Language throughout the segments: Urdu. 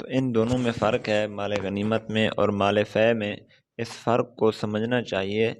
تو ان دونوں میں فرق ہے، مال غنیمت میں اور مال فے میں۔ اس فرق کو سمجھنا چاہیے۔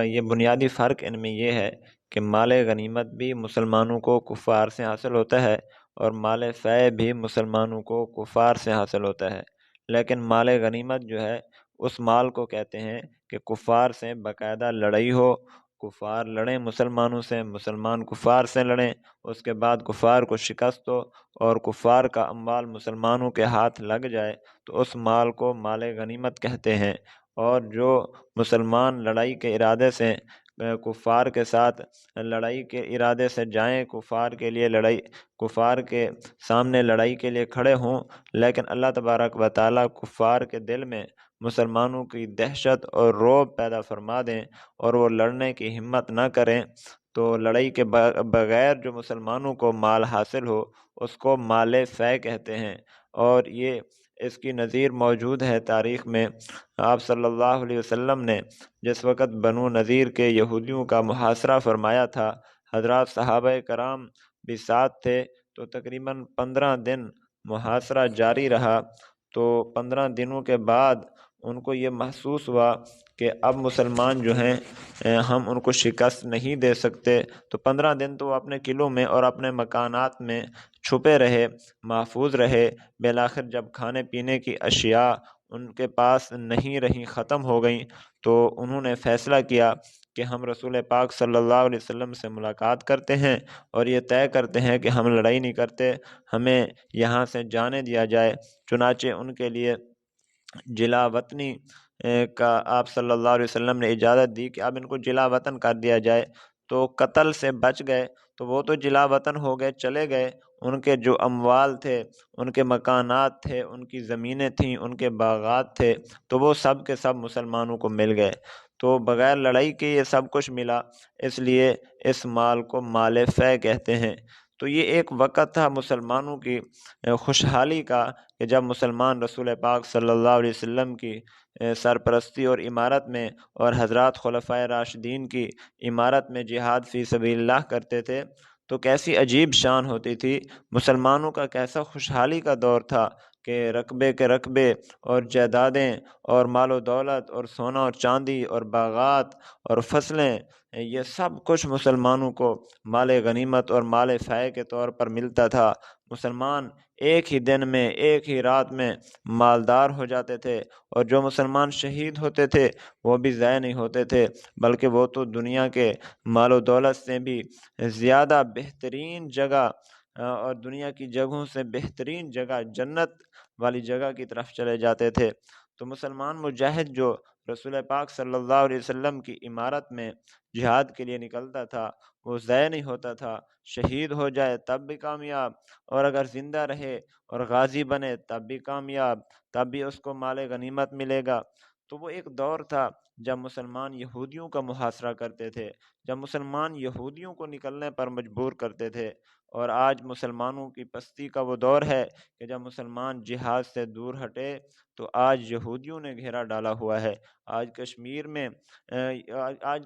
یہ بنیادی فرق ان میں یہ ہے کہ مال غنیمت بھی مسلمانوں کو کفار سے حاصل ہوتا ہے اور مال فے بھی مسلمانوں کو کفار سے حاصل ہوتا ہے۔ لیکن مال غنیمت جو ہے اس مال کو کہتے ہیں کہ کفار سے باقاعدہ لڑائی ہو، کفار لڑیں مسلمانوں سے، مسلمان کفار سے لڑیں، اس کے بعد کفار کو شکست ہو اور کفار کا اموال مسلمانوں کے ہاتھ لگ جائے تو اس مال کو مال غنیمت کہتے ہیں۔ اور جو مسلمان لڑائی کے ارادے سے کفار کے ساتھ لڑائی کے ارادے سے جائیں، کفار کے سامنے لڑائی کے لیے کھڑے ہوں، لیکن اللہ تبارک و تعالیٰ کفار کے دل میں مسلمانوں کی دہشت اور رعب پیدا فرما دیں اور وہ لڑنے کی ہمت نہ کریں، تو لڑائی کے بغیر جو مسلمانوں کو مال حاصل ہو اس کو مال فے کہتے ہیں۔ اور یہ اس کی نظیر موجود ہے تاریخ میں۔ آپ صلی اللہ علیہ وسلم نے جس وقت بنو نذیر کے یہودیوں کا محاصرہ فرمایا تھا، حضرات صحابہ کرام بھی ساتھ تھے، تو تقریباً 15 دن محاصرہ جاری رہا۔ تو 15 دنوں کے بعد ان کو یہ محسوس ہوا کہ اب مسلمان جو ہیں ہم ان کو شکست نہیں دے سکتے۔ تو 15 دن تو وہ اپنے قلعوں میں اور اپنے مکانات میں چھپے رہے، محفوظ رہے۔ بالآخر جب کھانے پینے کی اشیاء ان کے پاس نہیں رہیں، ختم ہو گئیں، تو انہوں نے فیصلہ کیا کہ ہم رسول پاک صلی اللہ علیہ وسلم سے ملاقات کرتے ہیں اور یہ طے کرتے ہیں کہ ہم لڑائی نہیں کرتے، ہمیں یہاں سے جانے دیا جائے۔ چنانچہ ان کے لیے جلا وطنی کا آپ صلی اللہ علیہ وسلم نے اجازت دی کہ اب ان کو جلا وطن کر دیا جائے۔ تو قتل سے بچ گئے، تو وہ تو جلا وطن ہو گئے، چلے گئے۔ ان کے جو اموال تھے، ان کے مکانات تھے، ان کی زمینیں تھیں، ان کے باغات تھے، تو وہ سب کے سب مسلمانوں کو مل گئے۔ تو بغیر لڑائی کے یہ سب کچھ ملا، اس لیے اس مال کو مال فے کہتے ہیں۔ تو یہ ایک وقت تھا مسلمانوں کی خوشحالی کا کہ جب مسلمان رسول پاک صلی اللہ علیہ وسلم کی سرپرستی اور امارت میں اور حضرات خلفائے راشدین کی امارت میں جہاد فی سبیل اللہ کرتے تھے، تو کیسی عجیب شان ہوتی تھی، مسلمانوں کا کیسا خوشحالی کا دور تھا کہ رقبے کے رقبے اور جائیدادیں اور مال و دولت اور سونا اور چاندی اور باغات اور فصلیں، یہ سب کچھ مسلمانوں کو مال غنیمت اور مال فے کے طور پر ملتا تھا۔ مسلمان ایک ہی دن میں، ایک ہی رات میں مالدار ہو جاتے تھے، اور جو مسلمان شہید ہوتے تھے وہ بھی ضائع نہیں ہوتے تھے، بلکہ وہ تو دنیا کے مال و دولت سے بھی زیادہ بہترین جگہ اور دنیا کی جگہوں سے بہترین جگہ، جنت والی جگہ کی طرف چلے جاتے تھے۔ تو مسلمان مجاہد جو رسول پاک صلی اللہ علیہ وسلم کی امارت میں جہاد کے لیے نکلتا تھا، وہ ضائع نہیں ہوتا تھا، شہید ہو جائے تب بھی کامیاب، اور اگر زندہ رہے اور غازی بنے تب بھی کامیاب، تب بھی اس کو مال غنیمت ملے گا۔ تو وہ ایک دور تھا جب مسلمان یہودیوں کا محاصرہ کرتے تھے، جب مسلمان یہودیوں کو نکلنے پر مجبور کرتے تھے۔ اور آج مسلمانوں کی پستی کا وہ دور ہے کہ جب مسلمان جہاد سے دور ہٹے تو آج یہودیوں نے گھیرا ڈالا ہوا ہے۔ آج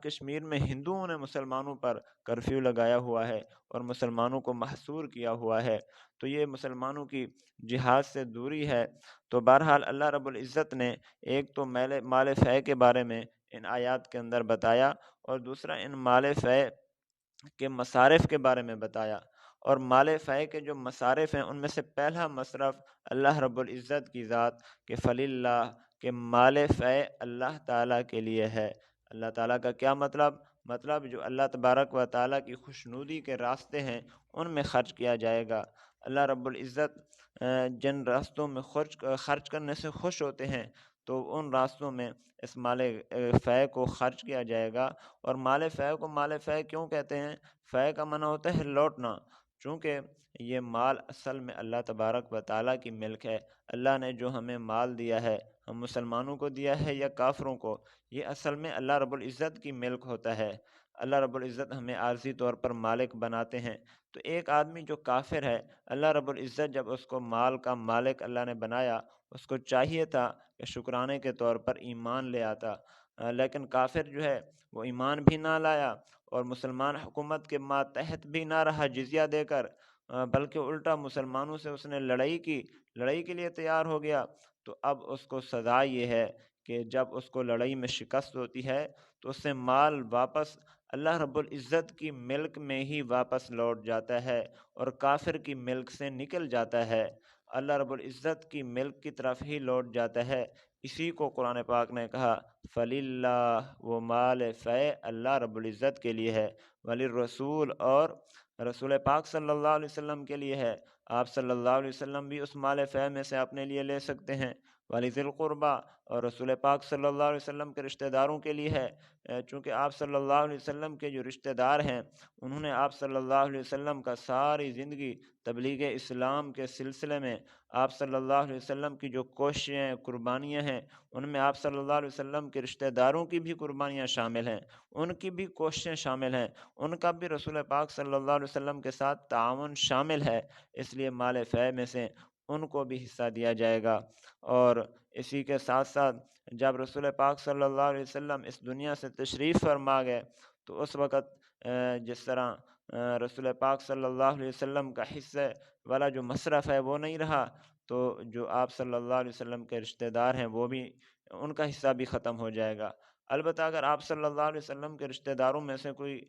کشمیر میں ہندوؤں نے مسلمانوں پر کرفیو لگایا ہوا ہے اور مسلمانوں کو محصور کیا ہوا ہے۔ تو یہ مسلمانوں کی جہاد سے دوری ہے۔ تو بہرحال اللہ رب العزت نے ایک تو مال فے کے بارے میں ان آیات کے اندر بتایا، اور دوسرا ان مال فے کے مصارف کے بارے میں بتایا۔ اور مال فے کے جو مصارف ہیں ان میں سے پہلا مصرف اللہ رب العزت کی ذات کہ فللہ، کہ مال فے اللہ تعالیٰ کے لیے ہے۔ اللہ تعالیٰ کا کیا مطلب جو اللہ تبارک و تعالیٰ کی خوشنودی کے راستے ہیں ان میں خرچ کیا جائے گا۔ اللہ رب العزت جن راستوں میں خرچ کرنے سے خوش ہوتے ہیں تو ان راستوں میں اس مال فے کو خرچ کیا جائے گا۔ اور مال فے کو مال فے کیوں کہتے ہیں؟ فے کا معنی ہوتا ہے لوٹنا، چونکہ یہ مال اصل میں اللہ تبارک و تعالیٰ کی ملک ہے۔ اللہ نے جو ہمیں مال دیا ہے، ہم مسلمانوں کو دیا ہے یا کافروں کو، یہ اصل میں اللہ رب العزت کی ملک ہوتا ہے۔ اللہ رب العزت ہمیں عارضی طور پر مالک بناتے ہیں۔ تو ایک آدمی جو کافر ہے، اللہ رب العزت جب اس کو مال کا مالک اللہ نے بنایا، اس کو چاہیے تھا کہ شکرانے کے طور پر ایمان لے آتا، لیکن کافر جو ہے وہ ایمان بھی نہ لایا اور مسلمان حکومت کے ماتحت بھی نہ رہا جزیہ دے کر، بلکہ الٹا مسلمانوں سے اس نے لڑائی کے لیے تیار ہو گیا، تو اب اس کو سزا یہ ہے کہ جب اس کو لڑائی میں شکست ہوتی ہے تو اس سے مال واپس اللہ رب العزت کی ملک میں ہی واپس لوٹ جاتا ہے اور کافر کی ملک سے نکل جاتا ہے، اللہ رب العزت کی ملک کی طرف ہی لوٹ جاتا ہے۔ اسی کو قرآن پاک نے کہا فَلِلَّهِ، وہ مال فے اللہ رب العزت کے لیے ہے، وَلِلرَّسُولِ، اور رسول پاک صلی اللہ علیہ وسلم کے لیے ہے۔ آپ صلی اللہ علیہ وسلم بھی اس مال فے میں سے اپنے لیے لے سکتے ہیں، وَلِذِي الْقُرْبَى، اور رسول پاک صلی اللہ علیہ وسلم کے رشتہ داروں کے لیے ہے، چونکہ آپ صلی اللہ علیہ وسلم کے جو رشتہ دار ہیں انہوں نے آپ صلی اللہ علیہ وسلم کا ساری زندگی تبلیغ اسلام کے سلسلے میں آپ صلی اللہ علیہ وسلم کی جو کوششیں قربانیاں ہیں ان میں آپ صلی اللہ علیہ وسلم کے رشتہ داروں کی بھی قربانیاں شامل ہیں، ان کی بھی کوششیں شامل ہیں، ان کا بھی رسول پاک صلی اللہ علیہ وسلم کے ساتھ تعاون شامل ہے، اس لیے مال فے میں سے ان کو بھی حصہ دیا جائے گا۔ اور اسی کے ساتھ ساتھ جب رسول پاک صلی اللہ علیہ وسلم اس دنیا سے تشریف فرما گئے تو اس وقت جس طرح رسول پاک صلی اللہ علیہ وسلم کا حصے والا جو مصرف ہے وہ نہیں رہا، تو جو آپ صلی اللہ علیہ وسلم کے رشتہ دار ہیں وہ بھی ان کا حصہ بھی ختم ہو جائے گا۔ البتہ اگر آپ صلی اللہ علیہ وسلم کے رشتہ داروں میں سے کوئی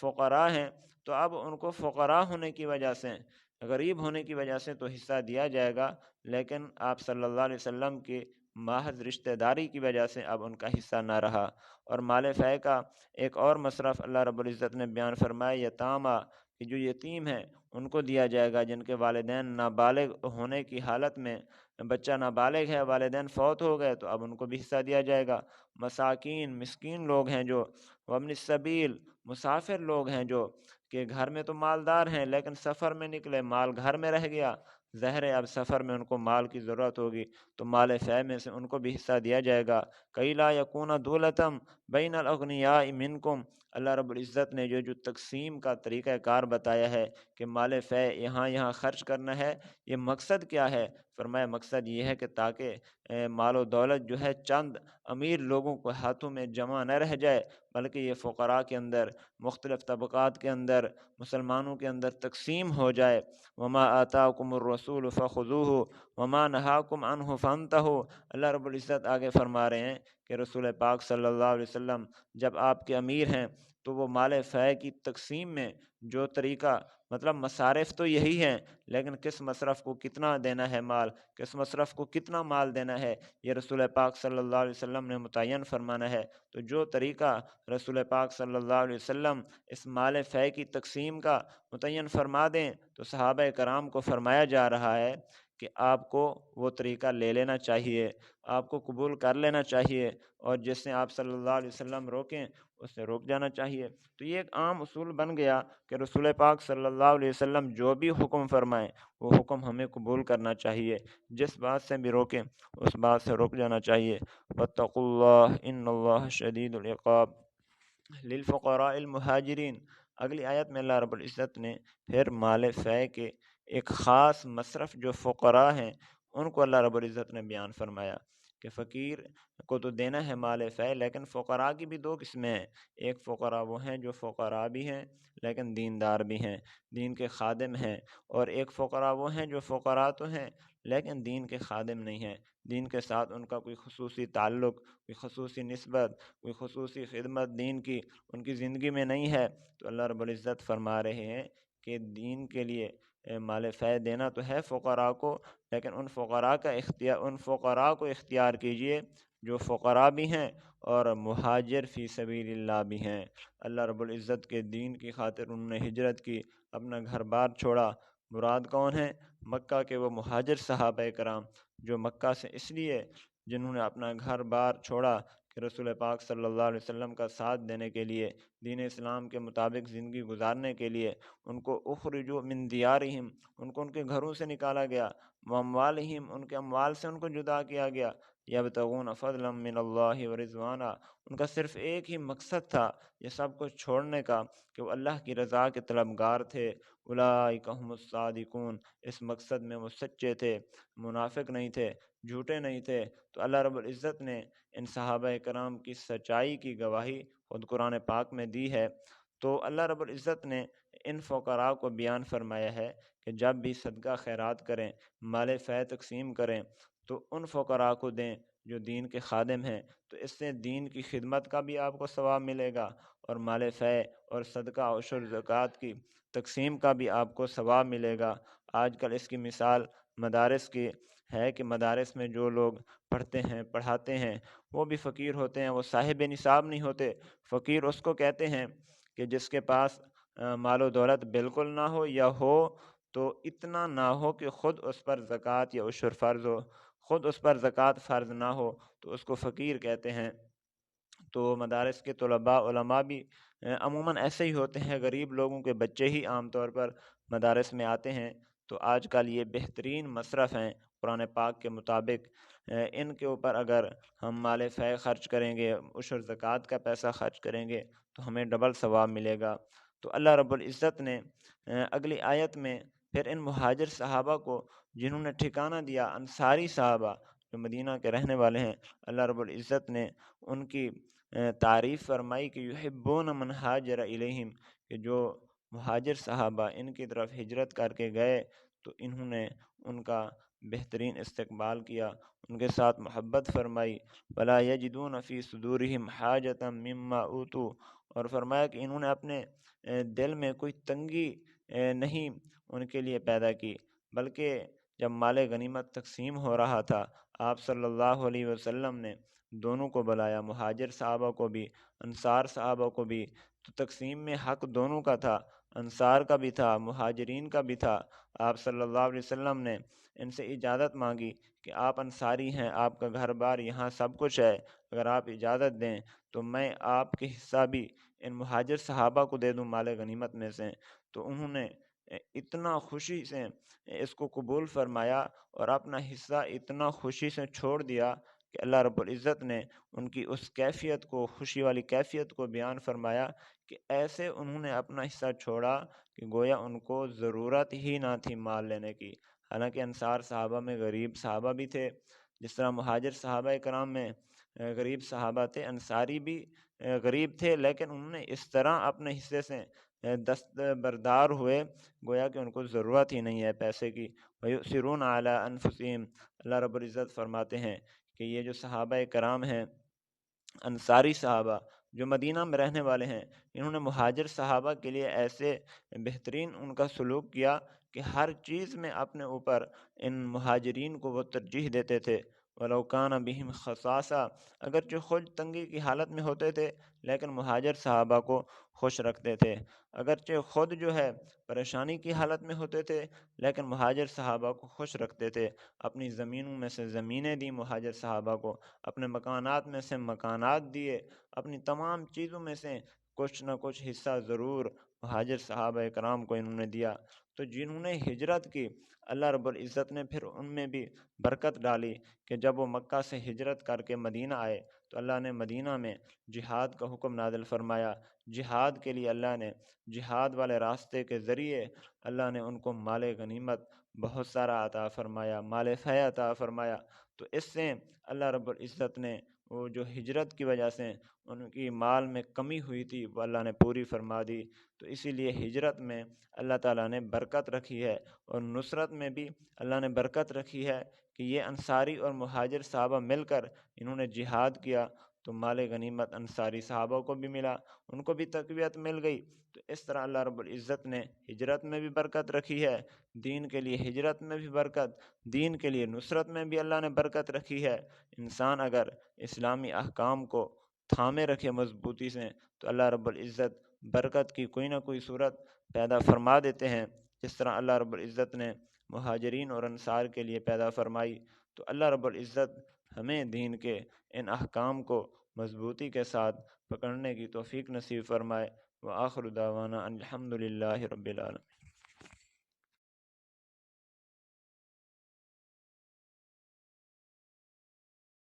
فقراء ہیں تو اب ان کو فقراء ہونے کی وجہ سے، غریب ہونے کی وجہ سے تو حصہ دیا جائے گا، لیکن آپ صلی اللہ علیہ وسلم کی محض رشتہ داری کی وجہ سے اب ان کا حصہ نہ رہا۔ اور مال فے کا ایک اور مصرف اللہ رب العزت نے بیان فرمایا، یتامہ، کہ جو یتیم ہیں ان کو دیا جائے گا جن کے والدین نابالغ ہونے کی حالت میں، بچہ نابالغ ہے، والدین فوت ہو گئے تو اب ان کو بھی حصہ دیا جائے گا۔ مساکین، مسکین لوگ ہیں جو، وابن السبیل، مسافر لوگ ہیں جو کہ گھر میں تو مالدار ہیں لیکن سفر میں نکلے، مال گھر میں رہ گیا، ظاہر ہے اب سفر میں ان کو مال کی ضرورت ہوگی تو مال فے میں سے ان کو بھی حصہ دیا جائے گا۔ کئی لا یکون دولتم بین الاغنیاء منکم، اللہ رب العزت نے جو تقسیم کا طریقہ کار بتایا ہے کہ مال فے یہاں خرچ کرنا ہے، یہ مقصد کیا ہے؟ فرمایا مقصد یہ ہے کہ تاکہ مال و دولت جو ہے چند امیر لوگوں کو ہاتھوں میں جمع نہ رہ جائے، بلکہ یہ فقراء کے اندر، مختلف طبقات کے اندر، مسلمانوں کے اندر تقسیم ہو جائے۔ وما آتاکم الرسول فخذوہ وما نہاکم عنہ فانتہوا، اللہ رب العزت آگے فرما رہے ہیں کہ رسول پاک صلی اللہ علیہ وسلم جب آپ کے امیر ہیں تو وہ مال فے کی تقسیم میں جو طریقہ، مطلب مصارف تو یہی ہیں لیکن کس مصرف کو کتنا دینا ہے مال، کس مصرف کو کتنا مال دینا ہے، یہ رسول پاک صلی اللہ علیہ وسلم نے متعین فرمانا ہے۔ تو جو طریقہ رسول پاک صلی اللہ علیہ وسلم اس مال فے کی تقسیم کا متعین فرما دیں تو صحابہ کرام کو فرمایا جا رہا ہے کہ آپ کو وہ طریقہ لے لینا چاہیے، آپ کو قبول کر لینا چاہیے، اور جس سے آپ صلی اللہ علیہ وسلم روکیں اس سے روک جانا چاہیے۔ تو یہ ایک عام اصول بن گیا کہ رسول پاک صلی اللہ علیہ وسلم جو بھی حکم فرمائیں وہ حکم ہمیں قبول کرنا چاہیے، جس بات سے بھی روکیں اس بات سے روک جانا چاہیے۔ واتقوا اللہ ان اللہ شدید العقاب للفقراء المہاجرین، اگلی آیت میں اللہ رب العزت نے پھر مال فے کے ایک خاص مصرف جو فقراء ہیں ان کو اللہ رب العزت نے بیان فرمایا کہ فقیر کو تو دینا ہے مال فے، لیکن فقراء کی بھی دو قسمیں ہیں۔ ایک فقراء وہ ہیں جو فقراء بھی ہیں لیکن دیندار بھی ہیں، دین کے خادم ہیں، اور ایک فقراء وہ ہیں جو فقراء تو ہیں لیکن دین کے خادم نہیں ہیں، دین کے ساتھ ان کا کوئی خصوصی تعلق، کوئی خصوصی نسبت، کوئی خصوصی خدمت دین کی ان کی زندگی میں نہیں ہے۔ تو اللہ رب العزت فرما رہے ہیں کہ دین کے لیے مال فے دینا تو ہے فقراء کو، لیکن ان فقراء کو اختیار کیجئے جو فقراء بھی ہیں اور مہاجر فی سبیل اللہ بھی ہیں۔ اللہ رب العزت کے دین کی خاطر انہوں نے ہجرت کی، اپنا گھر بار چھوڑا۔ مراد کون ہیں؟ مکہ کے وہ مہاجر صحابہ کرام جو مکہ سے اس لیے جنہوں نے اپنا گھر بار چھوڑا کہ رسول پاک صلی اللہ علیہ وسلم کا ساتھ دینے کے لیے، دین اسلام کے مطابق زندگی گزارنے کے لیے، ان کو اخرجوا من دیارہم، ان کو ان کے گھروں سے نکالا گیا، واموالہم، ان کے اموال سے ان کو جدا کیا گیا، یبتغون فضلا من اللہ ورضوانا، ان کا صرف ایک ہی مقصد تھا یہ سب کچھ چھوڑنے کا کہ وہ اللہ کی رضا کے طلبگار تھے۔ اولئک هم الصادقون، اس مقصد میں وہ سچے تھے، منافق نہیں تھے، جھوٹے نہیں تھے۔ تو اللہ رب العزت نے ان صحابہ کرام کی سچائی کی گواہی خود قرآن پاک میں دی ہے۔ تو اللہ رب العزت نے ان فقراء کو بیان فرمایا ہے کہ جب بھی صدقہ خیرات کریں، مال فے تقسیم کریں تو ان فقراء کو دیں جو دین کے خادم ہیں، تو اس سے دین کی خدمت کا بھی آپ کو ثواب ملے گا، اور مال فے اور صدقہ عشر زکوٰۃ کی تقسیم کا بھی آپ کو ثواب ملے گا۔ آج کل اس کی مثال مدارس کی ہے کہ مدارس میں جو لوگ پڑھتے ہیں پڑھاتے ہیں وہ بھی فقیر ہوتے ہیں، وہ صاحب نصاب نہیں ہوتے۔ فقیر اس کو کہتے ہیں کہ جس کے پاس مال و دولت بالکل نہ ہو، یا ہو تو اتنا نہ ہو کہ خود اس پر زکوٰۃ یا عشر فرض ہو، خود اس پر زکوٰۃ فرض نہ ہو، تو اس کو فقیر کہتے ہیں۔ تو مدارس کے طلباء علماء بھی عموماً ایسے ہی ہوتے ہیں، غریب لوگوں کے بچے ہی عام طور پر مدارس میں آتے ہیں۔ تو آج کل یہ بہترین مصرف ہیں قرآن پاک کے مطابق، ان کے اوپر اگر ہم مال فے خرچ کریں گے، عشر زکوٰۃ کا پیسہ خرچ کریں گے تو ہمیں ڈبل ثواب ملے گا۔ تو اللہ رب العزت نے اگلی آیت میں پھر ان مہاجر صحابہ کو جنہوں نے ٹھکانہ دیا، انصاری صحابہ جو مدینہ کے رہنے والے ہیں، اللہ رب العزت نے ان کی تعریف فرمائی کہ یحبون من ہاجر الیہم، کہ جو مہاجر صحابہ ان کی طرف ہجرت کر کے گئے تو انہوں نے ان کا بہترین استقبال کیا، ان کے ساتھ محبت فرمائی۔ ولا یجدون فی صدورہم حاجۃ مما اوتوا، اور فرمایا کہ انہوں نے اپنے دل میں کوئی تنگی نہیں ان کے لیے پیدا کی، بلکہ جب مال غنیمت تقسیم ہو رہا تھا آپ صلی اللہ علیہ وسلم نے دونوں کو بلایا، مہاجر صحابہ کو بھی، انصار صحابہ کو بھی، تو تقسیم میں حق دونوں کا تھا، انصار کا بھی تھا، مہاجرین کا بھی تھا۔ آپ صلی اللہ علیہ وسلم نے ان سے اجازت مانگی کہ آپ انصاری ہیں، آپ کا گھر بار یہاں سب کچھ ہے، اگر آپ اجازت دیں تو میں آپ کے حصہ بھی ان مہاجر صحابہ کو دے دوں مال غنیمت میں سے۔ تو انہوں نے اتنا خوشی سے اس کو قبول فرمایا اور اپنا حصہ اتنا خوشی سے چھوڑ دیا کہ اللہ رب العزت نے ان کی اس کیفیت کو، خوشی والی کیفیت کو بیان فرمایا کہ ایسے انہوں نے اپنا حصہ چھوڑا کہ گویا ان کو ضرورت ہی نہ تھی مال لینے کی۔ حالانکہ انصار صحابہ میں غریب صحابہ بھی تھے، جس طرح مہاجر صحابہ کرام میں غریب صحابہ تھے، انصاری بھی غریب تھے، لیکن انہوں نے اس طرح اپنے حصے سے دستبردار ہوئے گویا کہ ان کو ضرورت ہی نہیں ہے پیسے کی۔ وَيُؤْثِرُونَ عَلَىٰ أَنفُسِهِمْ، اللہ رب العزت فرماتے ہیں کہ یہ جو صحابہ کرام ہیں، انصاری صحابہ جو مدینہ میں رہنے والے ہیں، انہوں نے مہاجر صحابہ کے لیے ایسے بہترین ان کا سلوک کیا کہ ہر چیز میں اپنے اوپر ان مہاجرین کو وہ ترجیح دیتے تھے۔ وَلَوْ كَانَ بِهِمْ خَصَاصَةٌ، اگرچہ خود تنگی کی حالت میں ہوتے تھے لیکن مہاجر صحابہ کو خوش رکھتے تھے، اگرچہ خود جو ہے پریشانی کی حالت میں ہوتے تھے لیکن مہاجر صحابہ کو خوش رکھتے تھے۔ اپنی زمینوں میں سے زمینیں دی مہاجر صحابہ کو، اپنے مکانات میں سے مکانات دیے، اپنی تمام چیزوں میں سے کچھ نہ کچھ حصہ ضرور مہاجر صحابہ کرام کو انہوں نے دیا۔ تو جنہوں نے ہجرت کی، اللہ رب العزت نے پھر ان میں بھی برکت ڈالی کہ جب وہ مکہ سے ہجرت کر کے مدینہ آئے تو اللہ نے مدینہ میں جہاد کا حکم نازل فرمایا۔ جہاد کے لیے اللہ نے، جہاد والے راستے کے ذریعے اللہ نے ان کو مال غنیمت بہت سارا عطا فرمایا، مال فے عطا فرمایا۔ تو اس سے اللہ رب العزت نے وہ جو ہجرت کی وجہ سے ان کی مال میں کمی ہوئی تھی وہ اللہ نے پوری فرما دی۔ تو اسی لیے ہجرت میں اللہ تعالیٰ نے برکت رکھی ہے، اور نصرت میں بھی اللہ نے برکت رکھی ہے کہ یہ انصاری اور مہاجر صحابہ مل کر انہوں نے جہاد کیا تو مال غنیمت انصاری صحابہ کو بھی ملا، ان کو بھی تقویت مل گئی۔ تو اس طرح اللہ رب العزت نے ہجرت میں بھی برکت رکھی ہے، دین کے لیے ہجرت میں بھی برکت، دین کے لیے نصرت میں بھی اللہ نے برکت رکھی ہے۔ انسان اگر اسلامی احکام کو تھامے رکھے مضبوطی سے تو اللہ رب العزت برکت کی کوئی نہ کوئی صورت پیدا فرما دیتے ہیں، جس طرح اللہ رب العزت نے مہاجرین اور انصار کے لیے پیدا فرمائی۔ تو اللہ رب العزت ہمیں دین کے ان احکام کو مضبوطی کے ساتھ پکڑنے کی توفیق نصیب فرمائے۔ وآخر دعوانا ان الحمد للہ رب العالمین۔